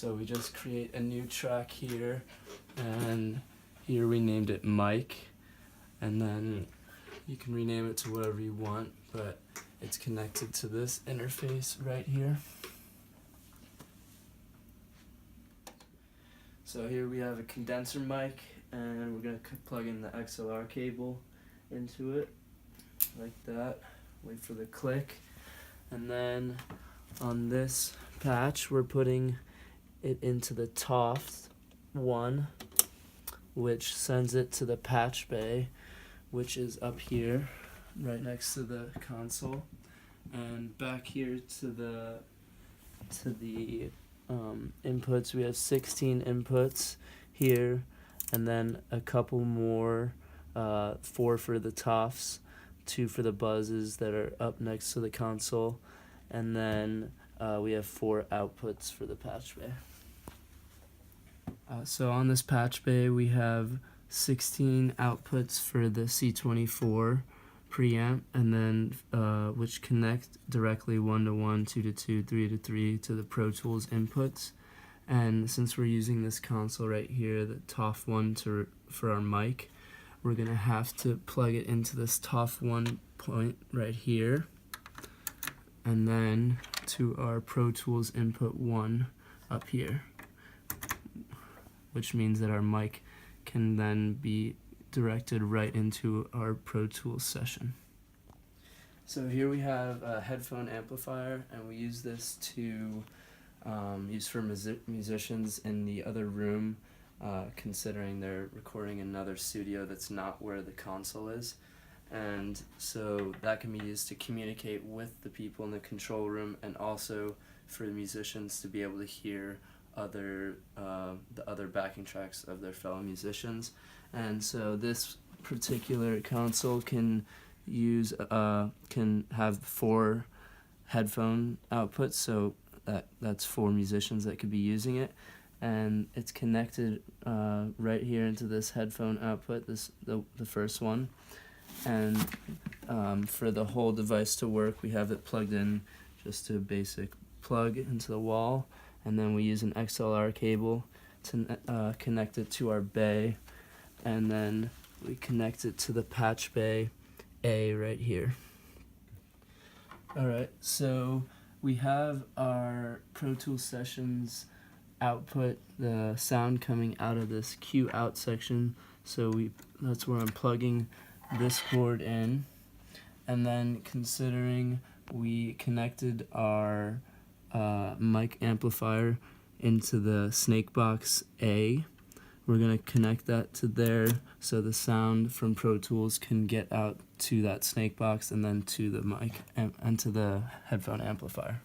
So we just create a new track here, and here we named it Mic, and then you can rename it to whatever you want, but it's connected to this interface right here. So here we have a condenser mic, and we're going to plug in the XLR cable into it, like that. Wait for the click. And then on this patch, we're putting it into the TOF 1, which sends it to the patch bay, which is up here, right next to the console. And back here to the inputs, we have 16 inputs here, and then a couple more, 4 for the TOFs, 2 for the buzzes that are up next to the console, and then we have 4 outputs for the patch bay. So on this patch bay, we have 16 outputs for the C24 preamp, and then which connect directly 1-to-1, 2-to-2, 3-to-3 to the Pro Tools inputs. And since we're using this console right here, the TOF 1 for our mic, we're gonna have to plug it into this TOF 1 point right here, and then to our Pro Tools input 1 up here, which means that our mic can then be directed right into our Pro Tools session. So here we have a headphone amplifier, and we use this to use for musicians in the other room, considering they're recording in another studio that's not where the console is. And so that can be used to communicate with the people in the control room, and also for the musicians to be able to hear the other backing tracks of their fellow musicians. And so this particular console can have 4 headphone outputs, so that's 4 musicians that could be using it, and it's connected right here into this headphone output, the first one. And for the whole device to work, we have it plugged in just to a basic plug into the wall, and then we use an XLR cable to connect it to our bay, and then we connect it to the patch bay A right here. Alright, so we have our Pro Tools Sessions output, the sound coming out of this Q out section, so that's where I'm plugging this cord in. And then considering we connected our mic amplifier into the Snakebox A, we're going to connect that to there so the sound from Pro Tools can get out to that Snakebox and then to the mic and to the headphone amplifier.